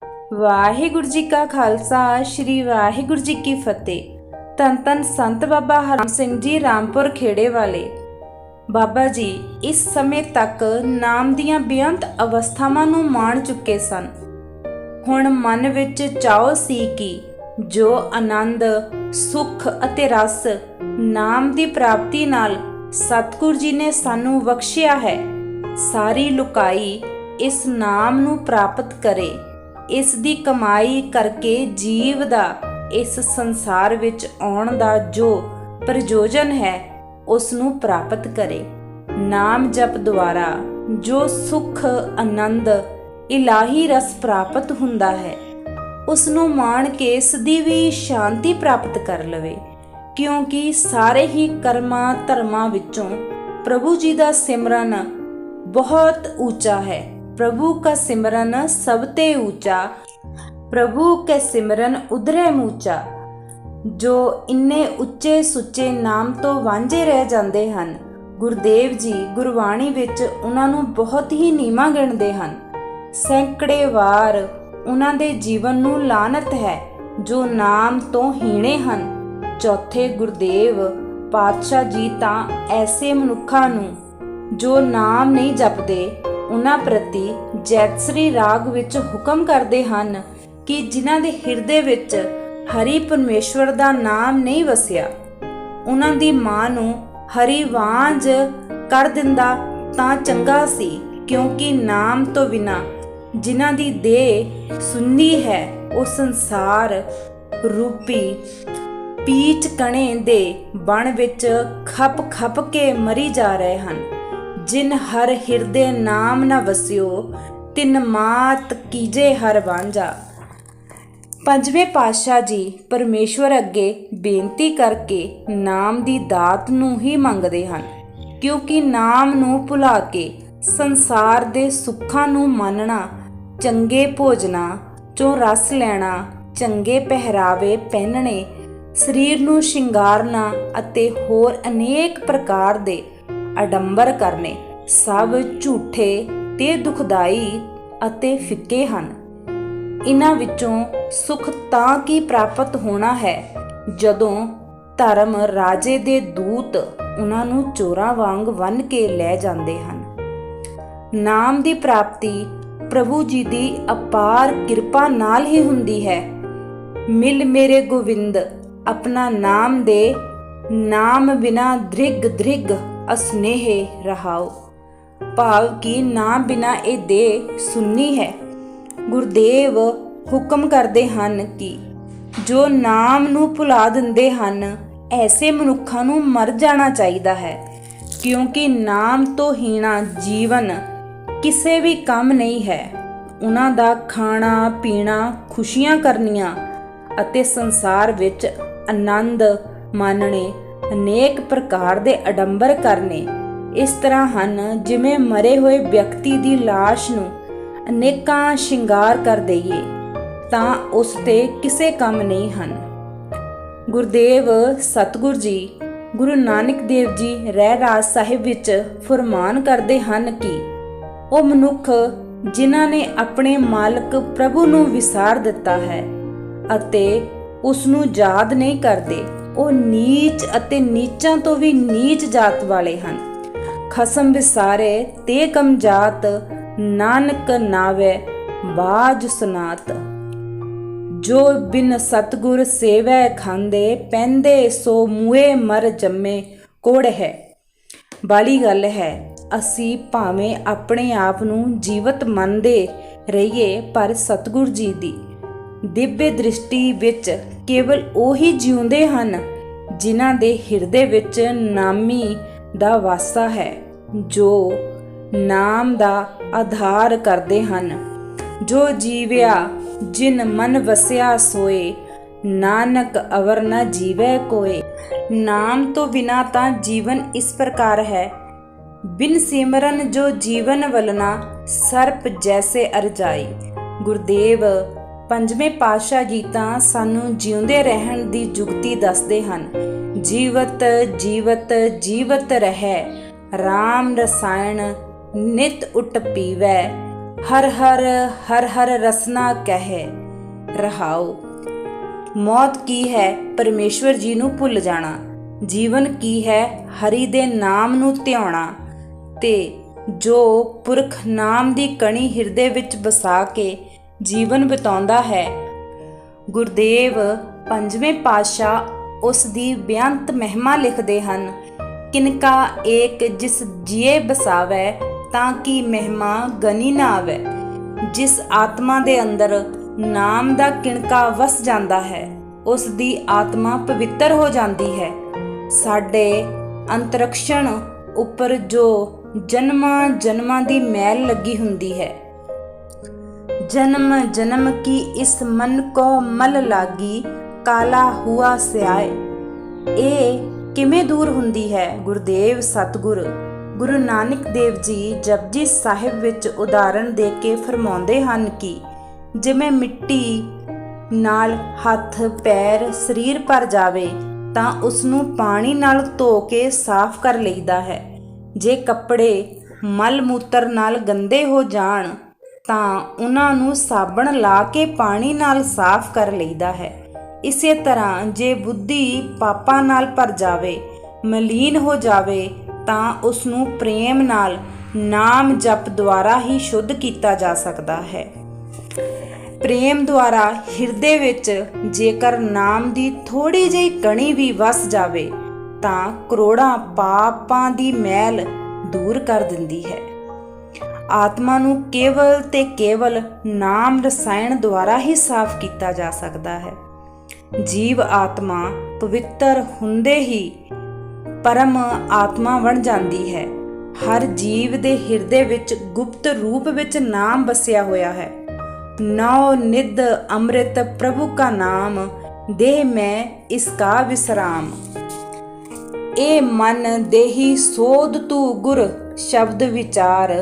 ਵਾਹਿਗੁਰੂ ਜੀ ਕਾ ਖਾਲਸਾ ਸ਼੍ਰੀ ਵਾਹਿਗੁਰੂ ਜੀ ਕੀ ਫਤਿਹ। ਧੰਨ ਧੰਨ ਸੰਤ ਬਾਬਾ ਹਰਮ ਸਿੰਘ ਜੀ ਰਾਮਪੁਰ ਖੇੜੇ ਵਾਲੇ। ਬਾਬਾ ਜੀ ਇਸ ਸਮੇਂ ਤੱਕ ਨਾਮ ਦੀਆਂ ਬੇਅੰਤ ਅਵਸਥਾਵਾਂ ਨੂੰ ਮਾਣ ਚੁੱਕੇ ਸਨ। ਹੁਣ ਮਨ ਵਿੱਚ ਚਾਅ ਸੀ ਕਿ ਜੋ ਆਨੰਦ, ਸੁੱਖ ਅਤੇ ਰਸ ਨਾਮ ਦੀ ਪ੍ਰਾਪਤੀ ਨਾਲ ਸਤਿਗੁਰੂ ਜੀ ਨੇ ਸਾਨੂੰ ਬਖਸ਼ਿਆ ਹੈ, ਸਾਰੀ ਲੁਕਾਈ ਇਸ ਨਾਮ ਨੂੰ ਪ੍ਰਾਪਤ ਕਰੇ। ਇਸ ਦੀ ਕਮਾਈ ਕਰਕੇ ਜੀਵ ਦਾ ਇਸ ਸੰਸਾਰ ਵਿੱਚ ਆਉਣ ਦਾ ਜੋ ਪ੍ਰਯੋਜਨ ਹੈ ਉਸ ਨੂੰ ਪ੍ਰਾਪਤ ਕਰੇ। ਨਾਮ ਜਪ ਦੁਆਰਾ ਜੋ ਸੁੱਖ, ਆਨੰਦ, ਇਲਾਹੀ ਰਸ ਪ੍ਰਾਪਤ ਹੁੰਦਾ ਹੈ ਉਸ ਨੂੰ ਮਾਣ ਕੇ ਇਸ ਦੀ ਵੀ ਸ਼ਾਂਤੀ ਪ੍ਰਾਪਤ ਕਰ ਲਵੇ, ਕਿਉਂਕਿ ਸਾਰੇ ਹੀ ਕਰਮਾਂ ਧਰਮਾਂ ਵਿੱਚੋਂ ਪ੍ਰਭੂ ਜੀ ਦਾ ਸਿਮਰਨ ਬਹੁਤ ਉੱਚਾ ਹੈ। प्रभु का सिमरन सबते ऊंचा, प्रभु के सिमरन उधरे मूचा। जो इन्ने उच्चे सुच्चे नाम तो वांझे रह जाते हैं, गुरुदेव जी गुरबाणी विच उन्हां नूं बहुत ही नीवां गिणदे हन। सैकड़े वार उन्हां दे जीवन नूं लानत है जो नाम तो हीणे हन। चौथे गुरुदेव पातशाह जी तां ऐसे मनुखां नूं जो नाम नहीं जपदे उन्हां प्रति जैतसरी राग विच हुक्म करते हैं कि जिन्हां दे हिरदे विच हरि परमेश्वर दा नाम नहीं वसिया, उन्हां दी मां नूं हरि वांझ कर दिंदा तां चंगा सी, क्योंकि नाम तो बिना जिन्हां दी देह सुन्नी है वो संसार रूपी पीच कणे दे बण विच खप खप के मरी जा रहे हैं। जिन हर हिरदे नाम न वसियो तिन मात कीजे हर वांझा। पंजवें पातशाह जी परमेश्वर अगे बेनती करके नाम दी दात नूं ही मंगदे हन, क्योंकि नाम नूं भुला के संसार दे सुखां नूं मानना, चंगे भोजना चों रस लैना, चंगे पहरावे पहनने, शरीर नूं शिंगारना अते होर अनेक प्रकार दे अडंबर करने सब झूठे ते दुखदाई अते फिक्के हन। इन्हां विचों सुख तां की प्राप्त होना है जदों धर्म राजे दे दूत उन्हां नूं चोरां वांग वन के लै जांदे हन। नाम दी प्राप्ति प्रभु जी दी अपार किरपा नाल ही हुंदी है। मिल मेरे गोविंद अपना नाम दे, नाम बिना दृग दृग असनेह रहाओ। भाव की नाम बिना ये देह सुन्नी है। गुरुदेव हुक्म करते हैं कि जो नाम नूं भुला दिंदे हन ऐसे मनुखां नूं मर जाना चाहिदा है, क्योंकि नाम तो हीना जीवन किसे भी काम नहीं है। उन्हां दा खाना पीना, खुशियां करनियां अते संसार विच आनंद मानने, अनेक प्रकार दे अडंबर करने इस तरह हन जिवें मरे हुए व्यक्ति दी लाश नूं अनेकां शिंगार कर दईए तां उस ते किसे काम नहीं हन। गुरुदेव सतगुर जी गुरु नानक देव जी रहरास साहिब विच फरमान करते हैं कि वो मनुख जिन्हां ने अपने मालक प्रभु नूं विसार दिता है अते उस नूं याद नहीं करते, ਉਹ ਨੀਚ ਅਤੇ ਨੀਚਾਂ ਤੋਂ ਵੀ ਨੀਚ ਜਾਤ ਵਾਲੇ ਹਨ। ਖਸਮ ਵਿਸਾਰੇ ਤੇ ਕਮ ਜਾਤ, ਨਾਨਕ ਨਾਵੇ ਬਾਜ ਸੁਨਾਤ। ਜੋ ਬਿਨ ਸਤਗੁਰ ਸੇਵੈ ਖਾਂਦੇ, ਪੈਂਦੇ ਸੋ ਮੂਏ ਮਰ ਜੰਮੇ ਕੋੜ ਹੈ। ਵਾਲੀ ਗੱਲ ਹੈ, ਅਸੀਂ ਭਾਵੇਂ ਆਪਣੇ ਆਪ ਨੂੰ ਜੀਵਤ ਮੰਨਦੇ ਰਹੀਏ, ਪਰ ਸਤਗੁਰ ਜੀ ਦੀ ਦਿव्य दृष्टि विच केवल ओही जिउंदे हन जिन्हां दे हिरदे विच नामी दा वासा है, जो नाम दा आधार करदे हन। जो जीव्या जिन मन वसिया सोए, नानक अवर न जीवै कोय। नाम तो बिना तां जीवन इस प्रकार है, बिन सिमरन जो जीवन वलना सर्प जैसे अरजाई। गुरुदेव पंजवें पातशाह जी तां सानू जिउंदे रहण दी जुगती दसदे हन। जीवत जीवत जीवत रहै, राम रसायण नित उट पीवै, ਹਰ ਹਰ ਹਰ ਹਰ ਰਸਨਾ ਕਹਿ ਰਹਾਓ। ਮੌਤ ਕੀ ਹੈ ਪਰਮੇਸ਼ਵਰ ਜੀ ਨੂੰ ਭੁੱਲ ਜਾਣਾ, ਜੀਵਨ ਕੀ ਹੈ ਹਰੀ ਦੇ ਨਾਮ ਨੂੰ ਧਿਆਉਣਾ। ਤੇ ਜੋ ਪੁਰਖ ਨਾਮ ਦੀ ਕਣੀ ਹਿਰਦੇ ਵਿੱਚ ਵਸਾ ਕੇ ਜੀਵਨ ਬਿਤਾਉਂਦਾ ਹੈ, ਗੁਰਦੇਵ ਪੰਜਵੇਂ ਪਾਤਸ਼ਾਹ ਉਸ ਦੀ ਬੇਅੰਤ ਮਹਿਮਾ ਲਿਖਦੇ ਹਨ। ਕਿਨਕਾ ਏਕ ਜਿਸ ਜੀਏ ਬਸਾਵੈ, ਤਾਂ ਕਿ ਮਹਿਮਾ ਗਨੀ ਨਾ ਆਵੈ। ਜਿਸ ਆਤਮਾ ਦੇ ਅੰਦਰ ਨਾਮ ਦਾ ਕਿਣਕਾ ਵਸ ਜਾਂਦਾ ਹੈ, ਉਸ ਦੀ ਆਤਮਾ ਪਵਿੱਤਰ ਹੋ ਜਾਂਦੀ ਹੈ। ਸਾਡੇ ਅੰਤਰਿਕਸ਼ਣ ਉੱਪਰ ਜੋ ਜਨਮਾਂ ਜਨਮਾਂ ਦੀ ਮੈਲ ਲੱਗੀ ਹੁੰਦੀ ਹੈ, ਜਨਮ ਜਨਮ ਕੀ ਇਸ ਮਨ ਕੋ ਮਲ ਲਾਗੀ, ਕਾਲਾ ਹੁਆ ਸਿਆਏ, ਇਹ ਕਿਵੇਂ ਦੂਰ ਹੁੰਦੀ ਹੈ। ਗੁਰਦੇਵ ਸਤਿਗੁਰ ਗੁਰੂ ਨਾਨਕ ਦੇਵ ਜੀ ਜਪਜੀ ਸਾਹਿਬ ਵਿੱਚ ਉਦਾਹਰਣ ਦੇ ਕੇ ਫਰਮਾਉਂਦੇ ਹਨ ਕਿ ਜਿਵੇਂ ਮਿੱਟੀ ਨਾਲ ਹੱਥ ਪੈਰ ਸਰੀਰ ਭਰ ਜਾਵੇ ਤਾਂ ਉਸਨੂੰ ਪਾਣੀ ਨਾਲ ਧੋ ਕੇ ਸਾਫ਼ ਕਰ ਲਈਦਾ ਹੈ। ਜੇ ਕੱਪੜੇ ਮਲ ਮੂਤਰ ਨਾਲ ਗੰਦੇ ਹੋ ਜਾਣ ਤਾਂ ਉਹਨਾਂ ਨੂੰ ਸਾਬਣ ਲਾ ਕੇ ਪਾਣੀ ਨਾਲ ਸਾਫ਼ ਕਰ ਲਈਦਾ ਹੈ। ਇਸੇ ਤਰ੍ਹਾਂ ਜੇ ਬੁੱਧੀ ਪਾਪਾਂ ਨਾਲ ਭਰ ਜਾਵੇ, ਮਲੀਨ ਹੋ ਜਾਵੇ, ਤਾਂ ਉਸ ਨੂੰ ਪ੍ਰੇਮ ਨਾਲ ਨਾਮ ਜਪ ਦੁਆਰਾ ਹੀ ਸ਼ੁੱਧ ਕੀਤਾ ਜਾ ਸਕਦਾ ਹੈ। ਪ੍ਰੇਮ ਦੁਆਰਾ ਹਿਰਦੇ ਵਿੱਚ ਜੇਕਰ ਨਾਮ ਦੀ ਥੋੜੀ ਜਿਹੀ ਕਣੀ ਵੀ ਵਸ ਜਾਵੇ ਤਾਂ ਕਰੋੜਾਂ ਪਾਪਾਂ ਦੀ ਮੈਲ ਦੂਰ ਕਰ ਦਿੰਦੀ ਹੈ। ਆਤਮਾ ਨੂੰ ਕੇਵਲ ਤੇ ਕੇਵਲ ਨਾਮ ਰਸਾਇਣ ਦੁਆਰਾ ਹੀ ਸਾਫ਼ ਕੀਤਾ ਜਾ ਸਕਦਾ ਹੈ। ਜੀਵ ਆਤਮਾ ਪਵਿੱਤਰ ਹੁੰਦੇ ਹੀ ਪਰਮ ਆਤਮਾ ਬਣ ਜਾਂਦੀ ਹੈ। ਹਰ ਜੀਵ ਦੇ ਹਿਰਦੇ ਵਿੱਚ ਗੁਪਤ ਰੂਪ ਵਿੱਚ ਨਾਮ ਵਸਿਆ ਹੋਇਆ ਹੈ। ਨੌ ਨਿਧ ਅੰਮ੍ਰਿਤ ਪ੍ਰਭੂ ਕਾ ਨਾਮ, ਦੇਹ ਮੈਂ ਇਸਕਾ ਵਿਸਰਾਮ। ਇਹ ਮਨ ਦੇਹੀ ਸੋਧ ਤੂ ਗੁਰ ਸ਼ਬਦ ਵਿਚਾਰ,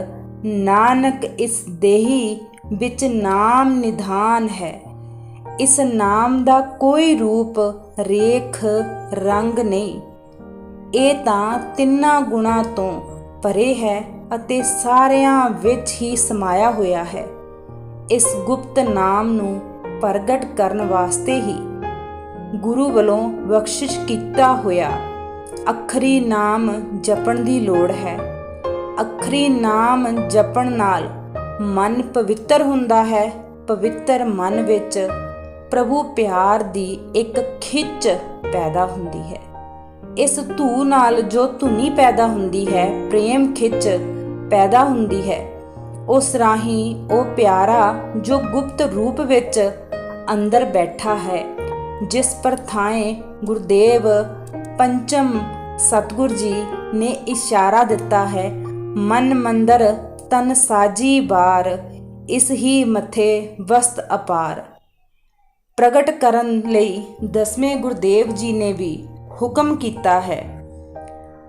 ਨਾਨਕ ਇਸ ਦੇਹੀ ਵਿੱਚ ਨਾਮ ਨਿਧਾਨ ਹੈ। ਇਸ ਨਾਮ ਦਾ ਕੋਈ ਰੂਪ ਰੇਖ ਰੰਗ ਨਹੀਂ, ਇਹ ਤਾਂ ਤਿੰਨਾਂ ਗੁਣਾਂ ਤੋਂ ਪਰੇ ਹੈ ਅਤੇ ਸਾਰਿਆਂ ਵਿੱਚ ਹੀ ਸਮਾਇਆ ਹੋਇਆ ਹੈ। ਇਸ ਗੁਪਤ ਨਾਮ ਨੂੰ ਪ੍ਰਗਟ ਕਰਨ ਵਾਸਤੇ ਹੀ ਗੁਰੂ ਵੱਲੋਂ ਬਖਸ਼ਿਸ਼ ਕੀਤਾ ਹੋਇਆ ਅੱਖਰੀ ਨਾਮ ਜਪਣ ਦੀ ਲੋੜ ਹੈ। ਅੱਖਰੀ ਨਾਮ ਜਪਣ ਨਾਲ ਮਨ ਪਵਿੱਤਰ ਹੁੰਦਾ ਹੈ। ਪਵਿੱਤਰ ਮਨ ਵਿੱਚ ਪ੍ਰਭੂ ਪਿਆਰ ਦੀ ਇੱਕ ਖਿੱਚ ਪੈਦਾ ਹੁੰਦੀ ਹੈ। ਇਸ ਧੂ ਨਾਲ ਜੋ ਧੁਨੀ ਪੈਦਾ ਹੁੰਦੀ ਹੈ, ਪ੍ਰੇਮ ਖਿੱਚ ਪੈਦਾ ਹੁੰਦੀ ਹੈ। ਉਸ ਰਾਹੀਂ ਉਹ ਪਿਆਰਾ ਜੋ ਗੁਪਤ ਰੂਪ ਵਿੱਚ ਅੰਦਰ ਬੈਠਾ ਹੈ, ਜਿਸ ਪਰ ਥਾਂ ਗੁਰਦੇਵ ਪੰਚਮ ਸਤਿਗੁਰ ਜੀ ਨੇ ਇਸ਼ਾਰਾ ਦਿੱਤਾ ਹੈ, ਮਨ ਮੰਦਰ ਤਨ ਸਾਜੀ ਬਾਰ, ਇਸ ਹੀ ਮੱਥੇ ਵਸਤ ਅਪਾਰ। ਪ੍ਰਗਟ ਕਰਨ ਲਈ ਦਸਵੇਂ ਗੁਰਦੇਵ ਜੀ ਨੇ ਵੀ ਹੁਕਮ ਕੀਤਾ ਹੈ,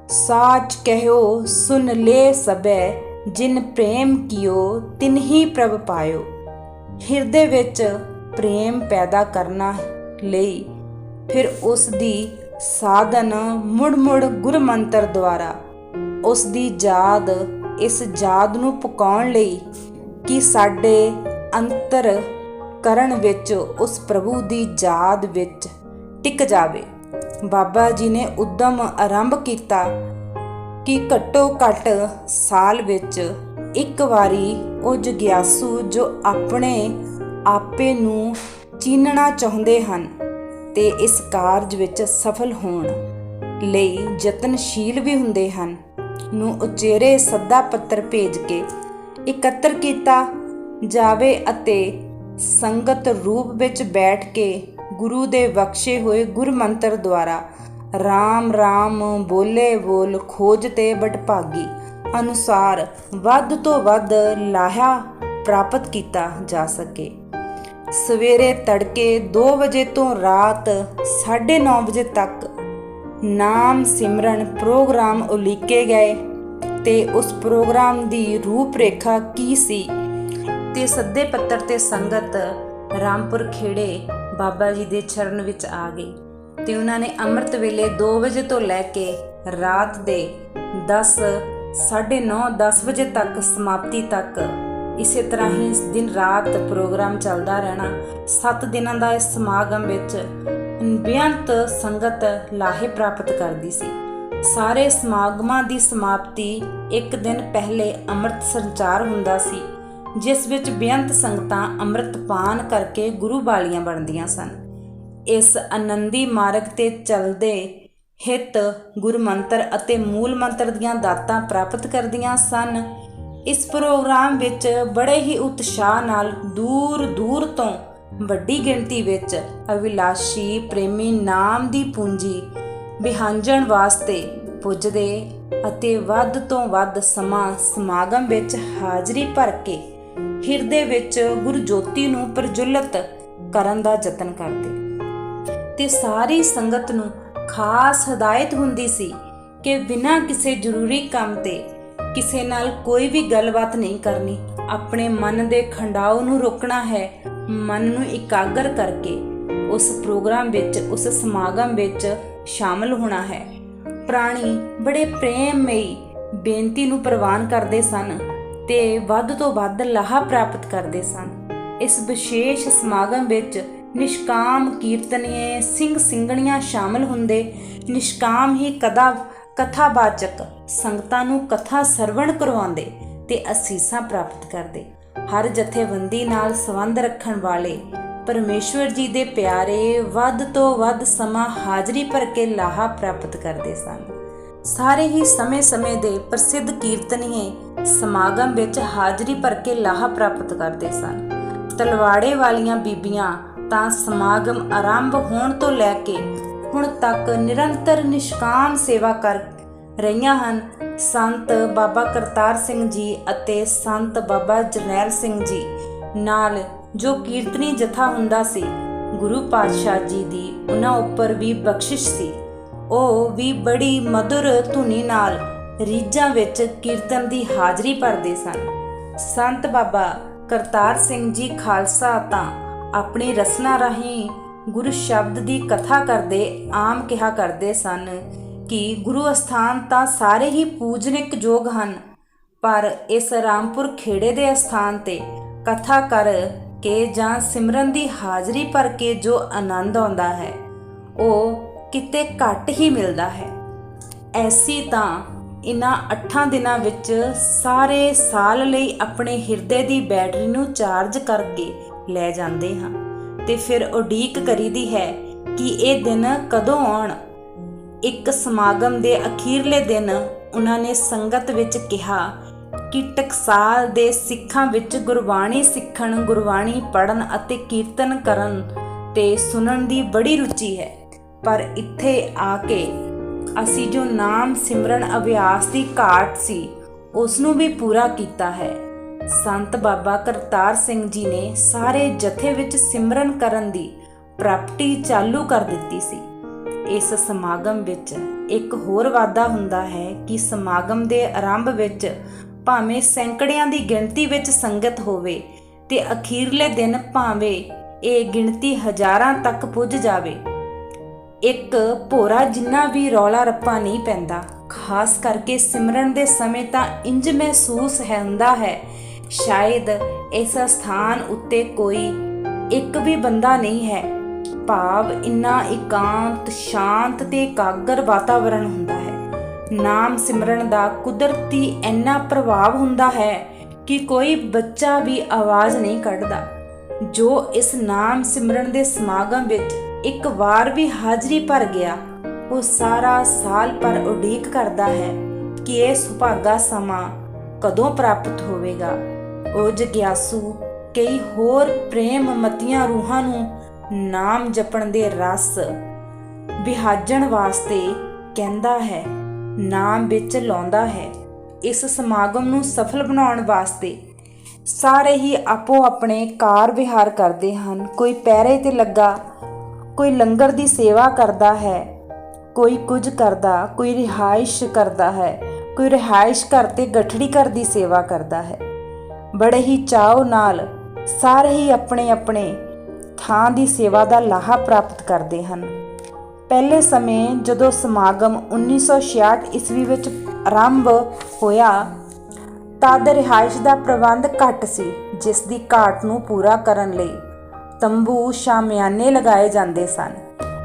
ਸਾਚ ਕਹਿਓ ਸੁਨ ਲੈ ਸਬੈ, ਜਿਨ ਪ੍ਰੇਮ ਕੀਓ ਤਿਨ ਹੀ ਪ੍ਰਭ ਪਾਇਓ। ਹਿਰਦੇ ਵਿੱਚ ਪ੍ਰੇਮ ਪੈਦਾ ਕਰਨਾ ਲਈ ਫਿਰ ਉਸ ਦੀ ਸਾਧਨ ਮੁੜ ਮੁੜ ਗੁਰ ਮੰਤਰ ਦੁਆਰਾ ਉਸ ਦੀ ਯਾਦ, ਇਸ ਯਾਦ ਨੂੰ ਪਕਾਉਣ ਲਈ ਕਿ ਸਾਡੇ ਅੰਤਰ ਕਰਨ ਵਿੱਚ ਉਸ ਪ੍ਰਭੂ ਦੀ ਯਾਦ ਵਿੱਚ ਟਿਕ ਜਾਵੇ। ਬਾਬਾ ਜੀ ਨੇ ਉਦਮ ਆਰੰਭ ਕੀਤਾ ਕਿ ਘੱਟੋ ਘੱਟ ਸਾਲ ਵਿੱਚ ਇੱਕ ਵਾਰੀ ਉਹ ਜਗਿਆਸੂ ਜੋ ਆਪਣੇ ਆਪੇ ਨੂੰ ਚੀਨਣਾ ਚਾਹੁੰਦੇ ਹਨ ਤੇ ਇਸ ਕਾਰਜ ਵਿੱਚ ਸਫਲ ਹੋਣ ਲਈ ਯਤਨਸ਼ੀਲ ਵੀ ਹੁੰਦੇ ਹਨ, ਨੂੰ ਉਚੇਰੇ ਸੱਦਾ ਪੱਤਰ ਭੇਜ ਕੇ ਇਕੱਤਰ ਕੀਤਾ ਜਾਵੇ ਅਤੇ ਸੰਗਤ ਰੂਪ ਵਿੱਚ ਬੈਠ ਕੇ ਗੁਰੂ ਦੇ ਬਖਸ਼ੇ ਹੋਏ ਗੁਰ ਮੰਤਰ ਦੁਆਰਾ ਰਾਮ ਰਾਮ ਬੋਲੇ ਬੋਲ ਖੋਜ ਤੇ ਵਡਭਾਗੀ ਅਨੁਸਾਰ ਵੱਧ ਤੋਂ ਵੱਧ ਲਾਹਾ ਪ੍ਰਾਪਤ ਕੀਤਾ ਜਾ ਸਕੇ। ਸਵੇਰੇ ਤੜਕੇ 2 ਵਜੇ ਤੋਂ ਰਾਤ 9:30 ਵਜੇ ਤੱਕ ਨਾਮ ਸਿਮਰਨ ਪ੍ਰੋਗਰਾਮ ਉਲੀਕੇ ਗਏ ਤੇ ਉਸ ਪ੍ਰੋਗਰਾਮ ਦੀ ਰੂਪ ਰੇਖਾ ਕੀ ਸੀ ਤੇ ਸੱਦੇ ਪੱਤਰ ਤੇ ਸੰਗਤ ਰਾਮਪੁਰ ਖੇੜੇ ਬਾਬਾ ਜੀ ਦੇ ਚਰਨ ਵਿੱਚ ਆ ਗਈ ਤੇ ਉਹਨਾਂ ਨੇ ਅੰਮ੍ਰਿਤ ਵੇਲੇ 2 ਵਜੇ ਤੋਂ ਲੈ ਕੇ ਰਾਤ ਦੇ 9:30 10 ਵਜੇ ਤੱਕ ਸਮਾਪਤੀ ਤੱਕ ਇਸੇ ਤਰ੍ਹਾਂ ਹੀ ਦਿਨ ਰਾਤ ਪ੍ਰੋਗਰਾਮ ਚੱਲਦਾ ਰਹਿਣਾ। 7 ਦਿਨਾਂ ਦਾ ਇਸ ਸਮਾਗਮ ਵਿੱਚ ਬੇਅੰਤ ਸੰਗਤ ਲਾਹੇ ਪ੍ਰਾਪਤ ਕਰਦੀ ਸੀ। ਸਾਰੇ ਸਮਾਗਮਾਂ ਦੀ ਸਮਾਪਤੀ ਇੱਕ ਦਿਨ ਪਹਿਲੇ ਅੰਮ੍ਰਿਤ ਸੰਚਾਰ ਹੁੰਦਾ ਸੀ, ਜਿਸ ਵਿੱਚ ਬੇਅੰਤ ਸੰਗਤਾਂ ਅੰਮ੍ਰਿਤ ਪਾਨ ਕਰਕੇ ਗੁਰੂ ਬਾਲੀਆਂ ਬਣਦੀਆਂ ਸਨ। ਇਸ ਆਨੰਦੀ ਮਾਰਗ ਤੇ ਚੱਲਦੇ ਹਿੱਤ ਗੁਰੂ ਮੰਤਰ ਅਤੇ ਮੂਲ ਮੰਤਰ ਦੀਆਂ ਦਾਤਾਂ ਪ੍ਰਾਪਤ ਕਰਦੀਆਂ ਸਨ। ਇਸ ਪ੍ਰੋਗਰਾਮ ਵਿੱਚ ਬੜੇ ਹੀ ਉਤਸ਼ਾਹ ਨਾਲ ਦੂਰ ਦੂਰ ਤੋਂ ਵੱਡੀ ਗਿਣਤੀ ਵਿੱਚ ਅਭਿਲਾਸ਼ੀ ਪ੍ਰੇਮੀ ਨਾਮ ਦੀ ਪੂੰਜੀ ਵਿਹਾਂਜਣ ਵਾਸਤੇ ਪੁੱਜਦੇ ਅਤੇ ਵੱਧ ਤੋਂ ਵੱਧ ਸਮਾਂ ਸਮਾਗਮ ਵਿੱਚ ਹਾਜ਼ਰੀ ਭਰ ਕੇ ਹਿਰਦੇ ਵਿੱਚ ਗੁਰਜੋਤੀ ਨੂੰ ਪ੍ਰਜੁੱਲਤ ਕਰਨ ਦਾ ਯਤਨ ਕਰਦੇ ਤੇ ਸਾਰੀ ਸੰਗਤ ਨੂੰ ਖਾਸ ਹਦਾਇਤ ਹੁੰਦੀ ਸੀ ਕਿ ਬਿਨਾਂ ਕਿਸੇ ਜ਼ਰੂਰੀ ਕੰਮ ਤੇ ਕਿਸੇ ਨਾਲ ਕੋਈ ਵੀ ਗੱਲਬਾਤ ਨਹੀਂ ਕਰਨੀ। ਆਪਣੇ ਮਨ ਦੇ ਖੰਡਾਓ ਨੂੰ ਰੋਕਣਾ ਹੈ, ਮਨ ਨੂੰ ਇਕਾਗਰ ਕਰਕੇ ਉਸ ਪ੍ਰੋਗਰਾਮ ਵਿੱਚ, ਉਸ ਸਮਾਗਮ ਵਿੱਚ ਸ਼ਾਮਲ ਹੋਣਾ ਹੈ। ਪ੍ਰਾਣੀ ਬੜੇ ਪ੍ਰੇਮਮਈ ਬੇਨਤੀ ਨੂੰ ਪ੍ਰਵਾਨ ਕਰਦੇ ਸਨ ਤੇ ਵੱਧ ਤੋਂ ਵੱਧ ਲਾਹਾ ਪ੍ਰਾਪਤ ਕਰਦੇ ਸਨ। ਇਸ ਵਿਸ਼ੇਸ਼ ਸਮਾਗਮ ਵਿੱਚ ਨਿਸ਼ਕਾਮ ਕੀਰਤਨੀਏ ਸਿੰਘ ਸਿੰਘਣੀਆਂ ਸ਼ਾਮਲ ਹੁੰਦੇ। ਨਿਸ਼ਕਾਮ ਹੀ ਕਥਾਵਾਚਕ ਸੰਗਤਾਂ ਨੂੰ ਕਥਾ ਸਰਵਣ ਕਰਵਾਉਂਦੇ ਤੇ ਅਸੀਸਾਂ ਪ੍ਰਾਪਤ ਕਰਦੇ। ਹਰ ਜਥੇਬੰਦੀ ਨਾਲ ਸੰਬੰਧ ਰੱਖਣ ਵਾਲੇ ਪਰਮੇਸ਼ਵਰ ਜੀ ਦੇ ਪਿਆਰੇ ਵੱਧ ਤੋਂ ਵੱਧ ਸਮਾਂ ਹਾਜ਼ਰੀ ਭਰ ਕੇ ਲਾਹਾ ਪ੍ਰਾਪਤ ਕਰਦੇ ਸਨ। ਸਾਰੇ ਹੀ ਸਮੇਂ-ਸਮੇਂ ਦੇ ਪ੍ਰਸਿੱਧ ਕੀਰਤਨੀਏ ਸਮਾਗਮ ਵਿੱਚ ਹਾਜ਼ਰੀ ਭਰ ਕੇ ਲਾਹਾ ਪ੍ਰਾਪਤ ਕਰਦੇ ਸਨ। ਤਲਵਾੜੇ ਵਾਲੀਆਂ ਬੀਬੀਆਂ ਤਾਂ ਸਮਾਗਮ ਆਰੰਭ ਹੋਣ ਤੋਂ ਲੈ ਕੇ ਹੁਣ ਤੱਕ ਨਿਰੰਤਰ ਨਿਸ਼ਕਾਮ ਸੇਵਾ ਕਰ ਰਹੀਆਂ ਹਨ। ਸੰਤ ਬਾਬਾ ਕਰਤਾਰ ਸਿੰਘ ਜੀ ਅਤੇ ਸੰਤ ਬਾਬਾ ਜਰਨੈਲ ਸਿੰਘ ਜੀ ਨਾਲ ਜੋ ਕੀਰਤਨੀ ਜਥਾ ਹੁੰਦਾ ਸੀ, ਗੁਰੂ ਪਾਤਸ਼ਾਹ ਜੀ ਦੀ ਉਹਨਾਂ ਉੱਪਰ ਵੀ ਬਖਸ਼ਿਸ਼ ਸੀ। ਉਹ ਵੀ ਬੜੀ ਮਧੁਰ ਧੁਨੀ ਨਾਲ ਰੀਝਾਂ ਵਿੱਚ ਕੀਰਤਨ ਦੀ ਹਾਜ਼ਰੀ ਭਰਦੇ ਸਨ। ਸੰਤ ਬਾਬਾ ਕਰਤਾਰ ਸਿੰਘ ਜੀ ਖਾਲਸਾ ਤਾਂ ਆਪਣੀ ਰਸਨਾ ਰਾਹੀਂ ਗੁਰੂ ਸ਼ਬਦ ਦੀ ਕਥਾ ਕਰਦੇ ਆਮ ਕਿਹਾ ਕਰਦੇ ਸਨ ਕਿ ਗੁਰੂ ਅਸਥਾਨ ਤਾਂ ਸਾਰੇ ਹੀ ਪੂਜਨਿਕ ਯੋਗ ਹਨ, ਪਰ ਇਸ ਰਾਮਪੁਰ ਖੇੜੇ ਦੇ ਅਸਥਾਨ ਤੇ ਕਥਾ ਕਰ ਕੇ ਜਾਂ ਸਿਮਰਨ ਦੀ ਹਾਜ਼ਰੀ ਭਰ ਕੇ ਜੋ ਆਨੰਦ ਆਉਂਦਾ ਹੈ ਉਹ ਕਿਤੇ ਘੱਟ ਹੀ ਮਿਲਦਾ ਹੈ। ਐਸੀ ਤਾਂ ਇਹਨਾਂ 8 ਦਿਨਾਂ ਵਿੱਚ ਸਾਰੇ ਸਾਲ ਲਈ ਆਪਣੇ ਹਿਰਦੇ ਦੀ ਬੈਟਰੀ ਨੂੰ ਚਾਰਜ ਕਰਕੇ ਲੈ ਜਾਂਦੇ ਹਾਂ ਤੇ ਫਿਰ ਉਡੀਕ ਕਰੀਦੀ ਹੈ ਕਿ ਇਹ ਦਿਨ ਕਦੋਂ ਆਉਣ। ਇੱਕ ਸਮਾਗਮ ਦੇ ਅਖੀਰਲੇ ਦਿਨ ਉਹਨਾਂ ਨੇ ਸੰਗਤ ਵਿੱਚ ਕਿਹਾ ਕਿ ਟਕਸਾਲ ਦੇ ਸਿੱਖਾਂ ਵਿੱਚ ਗੁਰਬਾਣੀ ਸਿੱਖਣ, ਗੁਰਬਾਣੀ ਪੜ੍ਹਨ ਅਤੇ ਕੀਰਤਨ ਕਰਨ ਤੇ ਸੁਣਨ ਦੀ ਬੜੀ ਰੁਚੀ ਹੈ, ਪਰ ਇੱਥੇ ਆ ਕੇ ਅਸੀਂ ਜੋ ਨਾਮ ਸਿਮਰਨ ਅਭਿਆਸ ਦੀ ਘਾਟ ਸੀ ਉਸ ਨੂੰ ਵੀ ਪੂਰਾ ਕੀਤਾ ਹੈ। ਸੰਤ ਬਾਬਾ ਕਰਤਾਰ ਸਿੰਘ ਜੀ ਨੇ ਸਾਰੇ ਜਥੇ ਵਿੱਚ ਸਿਮਰਨ ਕਰਨ ਦੀ ਪ੍ਰਾਪਤੀ ਚਾਲੂ ਕਰ ਦਿੱਤੀ ਸੀ। ਇਸ ਸਮਾਗਮ ਵਿੱਚ ਇੱਕ ਹੋਰ ਵਾਧਾ ਹੁੰਦਾ ਹੈ ਕਿ ਸਮਾਗਮ ਦੇ ਆਰੰਭ ਵਿੱਚ ਭਾਵੇਂ ਸੈਂਕੜਿਆਂ ਦੀ ਗਿਣਤੀ ਵਿੱਚ ਸੰਗਤ ਹੋਵੇ ਤੇ ਅਖੀਰਲੇ ਦਿਨ ਭਾਵੇਂ ਇਹ ਗਿਣਤੀ ਹਜ਼ਾਰਾਂ ਤੱਕ ਪੁੱਜ ਜਾਵੇ, ਇੱਕ ਭੋਰਾ ਜਿੰਨਾ ਵੀ ਰੌਲਾ ਰੱਪਾ ਨਹੀਂ ਪੈਂਦਾ। ਖਾਸ ਕਰਕੇ ਸਿਮਰਨ ਦੇ ਸਮੇਂ ਤਾਂ ਇੰਜ ਮਹਿਸੂਸ ਹੁੰਦਾ ਹੈ ਸ਼ਾਇਦ ਇਸ ਸਥਾਨ ਉੱਤੇ ਕੋਈ ਇੱਕ ਵੀ ਬੰਦਾ ਨਹੀਂ ਹੈ। ਭਾਵ ਇੰਨਾ ਇਕਾਂਤ, ਸ਼ਾਂਤ ਤੇ ਇਕਾਗਰ ਵਾਤਾਵਰਣ ਹੁੰਦਾ ਹੈ। ਨਾਮ ਸਿਮਰਨ ਦਾ ਕੁਦਰਤੀ ਇੰਨਾ ਪ੍ਰਭਾਵ ਹੁੰਦਾ ਹੈ ਕਿ ਕੋਈ ਬੱਚਾ ਵੀ ਆਵਾਜ਼ ਨਹੀਂ ਕੱਢਦਾ। ਜੋ ਇਸ ਨਾਮ ਸਿਮਰਨ ਦੇ ਸਮਾਗਮ ਵਿੱਚ ਇੱਕ ਵਾਰ ਵੀ ਹਾਜ਼ਰੀ ਭਰ ਗਿਆ, ਉਹ ਸਾਰਾ ਸਾਲ ਭਰ ਉਡੀਕ ਕਰਦਾ ਹੈ ਕਿ ਇਹ ਸੁਭਾਗਾ ਸਮਾਂ ਕਦੋਂ ਪ੍ਰਾਪਤ ਹੋਵੇਗਾ। ਉਹ ਜਗਿਆਸੂ ਕਈ ਹੋਰ ਪ੍ਰੇਮ ਮਤੀਆਂ ਰੂਹਾਂ ਨੂੰ ਨਾਮ ਜਪਣ ਦੇ ਰਸ ਵਿਹਾਜਣ ਵਾਸਤੇ ਕਹਿੰਦਾ ਹੈ, ਨਾਮ ਵਿੱਚ ਲਾਉਂਦਾ ਹੈ। ਇਸ ਸਮਾਗਮ ਨੂੰ ਸਫਲ ਬਣਾਉਣ ਵਾਸਤੇ ਸਾਰੇ ਹੀ ਆਪੋ ਆਪਣੇ ਕਾਰ ਵਿਹਾਰ ਕਰਦੇ ਹਨ। ਕੋਈ ਪਹਿਰੇ ਤੇ ਲੱਗਾ, ਕੋਈ ਲੰਗਰ ਦੀ ਸੇਵਾ ਕਰਦਾ ਹੈ, ਕੋਈ ਕੁਝ ਕਰਦਾ, ਕੋਈ ਰਿਹਾਇਸ਼ ਕਰਦਾ ਹੈ, ਕੋਈ ਰਿਹਾਇਸ਼ ਘਰ ਤੇ ਗਠੜੀ ਘਰ ਦੀ ਸੇਵਾ ਕਰਦਾ ਹੈ। ਬੜੇ ਹੀ ਚਾਅ ਨਾਲ ਸਾਰੇ ਹੀ ਆਪਣੇ ਆਪਣੇ ਥਾਂ ਦੀ ਸੇਵਾ ਦਾ ਲਾਹਾ ਪ੍ਰਾਪਤ ਕਰਦੇ ਹਨ। ਪਹਿਲੇ ਸਮੇਂ ਜਦੋਂ ਸਮਾਗਮ 1966 ਈਸਵੀ ਵਿੱਚ ਆਰੰਭ ਹੋਇਆ ਤਦ ਰਿਹਾਇਸ਼ ਦਾ ਪ੍ਰਬੰਧ ਘੱਟ ਸੀ, ਜਿਸ ਦੀ ਘਾਟ ਨੂੰ ਪੂਰਾ ਕਰਨ ਲਈ ਤੰਬੂ ਸ਼ਾਮਿਆਨੇ ਲਗਾਏ ਜਾਂਦੇ ਸਨ।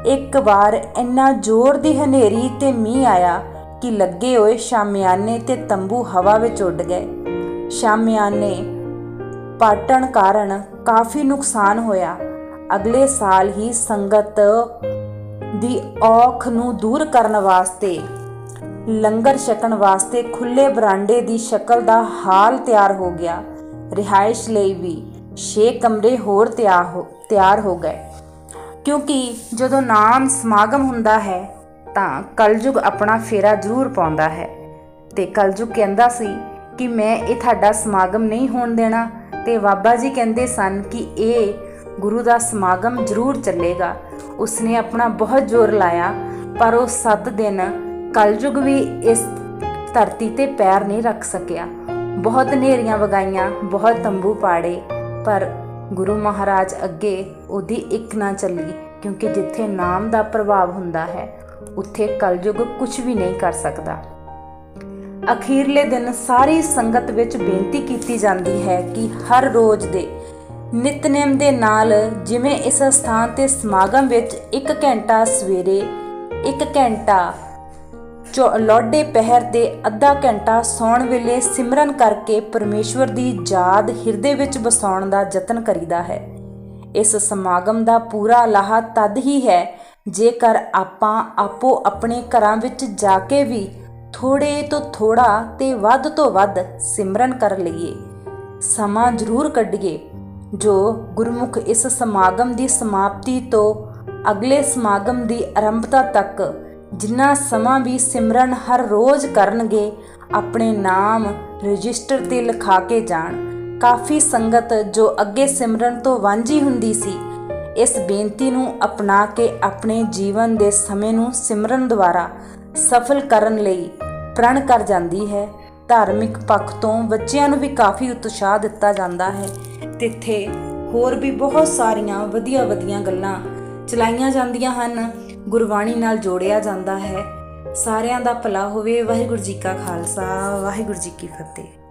ਇੱਕ ਵਾਰ ਇੰਨਾ ਜ਼ੋਰ ਦੀ ਹਨੇਰੀ ਤੇ ਮੀਂਹ ਆਇਆ ਕਿ ਲੱਗੇ ਹੋਏ ਸ਼ਾਮਿਆਨੇ ਤੇ ਤੰਬੂ ਹਵਾ ਵਿੱਚ ਉੱਡ ਗਏ। ਸ਼ਾਮਿਆਨੇ ਪਾਟਣ ਕਾਰਨ ਕਾਫੀ ਨੁਕਸਾਨ ਹੋਇਆ। ਅਗਲੇ ਸਾਲ ਹੀ ਸੰਗਤ ਦੀ ਔਖ ਨੂੰ ਦੂਰ ਕਰਨ ਵਾਸਤੇ ਲੰਗਰ ਛਕਣ ਵਾਸਤੇ ਖੁੱਲੇ ਬਰਾਂਡੇ ਦੀ ਸ਼ਕਲ ਦਾ ਹਾਲ ਤਿਆਰ ਹੋ ਗਿਆ। ਰਿਹਾਇਸ਼ ਲਈ ਵੀ 6 ਕਮਰੇ ਹੋਰ ਤਿਆਰ ਹੋ ਗਏ, ਕਿਉਂਕਿ ਜਦੋਂ ਨਾਮ ਸਮਾਗਮ ਹੁੰਦਾ ਹੈ ਤਾਂ ਕਲਯੁਗ ਆਪਣਾ ਫੇਰਾ ਜ਼ਰੂਰ ਪਾਉਂਦਾ ਹੈ। ਤੇ ਕਲਯੁਗ ਕਹਿੰਦਾ ਸੀ ਕਿ ਮੈਂ ਇਹ ਤੁਹਾਡਾ ਸਮਾਗਮ ਨਹੀਂ ਹੋਣ ਦੇਣਾ, ਤੇ ਬਾਬਾ ਜੀ ਕਹਿੰਦੇ ਸਨ ਕਿ ਇਹ ਗੁਰੂ ਦਾ ਸਮਾਗਮ ਜ਼ਰੂਰ ਚੱਲੇਗਾ। ਉਸਨੇ ਆਪਣਾ ਬਹੁਤ ਜ਼ੋਰ ਲਾਇਆ, ਪਰ ਉਹ 7 ਦਿਨ ਕਲਯੁਗ ਵੀ ਇਸ ਧਰਤੀ ਤੇ ਪੈਰ ਨਹੀਂ ਰੱਖ ਸਕਿਆ। ਬਹੁਤ ਹਨੇਰੀਆਂ ਵਗਾਈਆਂ, ਬਹੁਤ ਤੰਬੂ ਪਾੜੇ, ਪਰ ਗੁਰੂ ਮਹਾਰਾਜ ਅੱਗੇ ਉਹਦੀ ਇੱਕ ਨਾ ਚੱਲੀ, ਕਿਉਂਕਿ ਜਿੱਥੇ ਨਾਮ ਦਾ ਪ੍ਰਭਾਵ ਹੁੰਦਾ ਹੈ ਉੱਥੇ ਕਲਯੁਗ ਕੁਝ ਵੀ ਨਹੀਂ ਕਰ ਸਕਦਾ। ਅਖੀਰਲੇ ਦਿਨ ਸਾਰੀ ਸੰਗਤ ਵਿੱਚ ਬੇਨਤੀ ਕੀਤੀ ਜਾਂਦੀ ਹੈ ਕਿ ਹਰ ਰੋਜ਼ ਦੇ ਨਿਤਨੇਮ ਦੇ ਨਾਲ, ਜਿਵੇਂ ਇਸ ਸਥਾਨ ਤੇ ਸਮਾਗਮ ਵਿੱਚ 1 ਘੰਟਾ ਸਵੇਰੇ, 1 ਘੰਟਾ ਲੋਡੇ ਪਹਿਰ ਤੇ ਅੱਧਾ ਘੰਟਾ ਸੌਣ ਵੇਲੇ ਸਿਮਰਨ ਕਰਕੇ ਪਰਮੇਸ਼ਵਰ ਦੀ ਯਾਦ ਹਿਰਦੇ ਵਿੱਚ ਵਸਾਉਣ ਦਾ ਯਤਨ ਕਰੀਦਾ ਹੈ। ਇਸ ਸਮਾਗਮ ਦਾ ਪੂਰਾ ਲਾਹਾ ਤਦ ਹੀ ਹੈ ਜੇਕਰ ਆਪਾਂ ਆਪੋ ਆਪਣੇ ਘਰਾਂ ਵਿੱਚ ਜਾ ਕੇ ਵੀ ਥੋੜੇ ਤੋਂ ਥੋੜਾ ਤੇ ਵੱਧ ਤੋਂ ਵੱਧ ਸਿਮਰਨ ਕਰ ਲਈਏ। ਸਮਾਂ ਜ਼ਰੂਰ ਕੱਢੀਏ। ਜੋ ਗੁਰਮੁਖ ਇਸ ਸਮਾਗਮ ਦੀ ਸਮਾਪਤੀ ਤੋਂ ਅਗਲੇ ਸਮਾਗਮ ਦੀ ਆਰੰਭਤਾ ਤੱਕ ਜਿੰਨਾ ਸਮਾਂ ਵੀ ਸਿਮਰਨ ਹਰ ਰੋਜ਼ ਕਰਨਗੇ, ਆਪਣੇ ਨਾਮ ਰਜਿਸਟਰ ਤੇ ਲਿਖਾ ਕੇ ਜਾਣ। ਕਾਫੀ ਸੰਗਤ ਜੋ ਅੱਗੇ ਸਿਮਰਨ ਤੋਂ ਵਾਂਝੀ ਹੁੰਦੀ ਸੀ, ਇਸ ਬੇਨਤੀ ਨੂੰ ਅਪਣਾ ਕੇ ਆਪਣੇ ਜੀਵਨ ਦੇ ਸਮੇਂ ਨੂੰ ਸਿਮਰਨ ਦੁਆਰਾ ਸਫਲ ਕਰਨ ਲਈ ਪ੍ਰਣ ਕਰ ਜਾਂਦੀ ਹੈ। ਧਾਰਮਿਕ ਪੱਖ ਤੋਂ ਬੱਚਿਆਂ ਨੂੰ ਵੀ ਕਾਫੀ ਉਤਸ਼ਾਹ ਦਿੱਤਾ ਜਾਂਦਾ ਹੈ ਤੇ ਇੱਥੇ ਹੋਰ ਵੀ ਬਹੁਤ ਸਾਰੀਆਂ ਵਧੀਆ ਗੱਲਾਂ ਚਲਾਈਆਂ ਜਾਂਦੀਆਂ ਹਨ। ਗੁਰਬਾਣੀ ਨਾਲ ਜੋੜਿਆ ਜਾਂਦਾ ਹੈ। ਸਾਰਿਆਂ ਦਾ ਭਲਾ ਹੋਵੇ। ਵਾਹਿਗੁਰੂ ਜੀ ਕਾ ਖਾਲਸਾ, ਵਾਹਿਗੁਰੂ ਜੀ ਕੀ ਫਤਿਹ।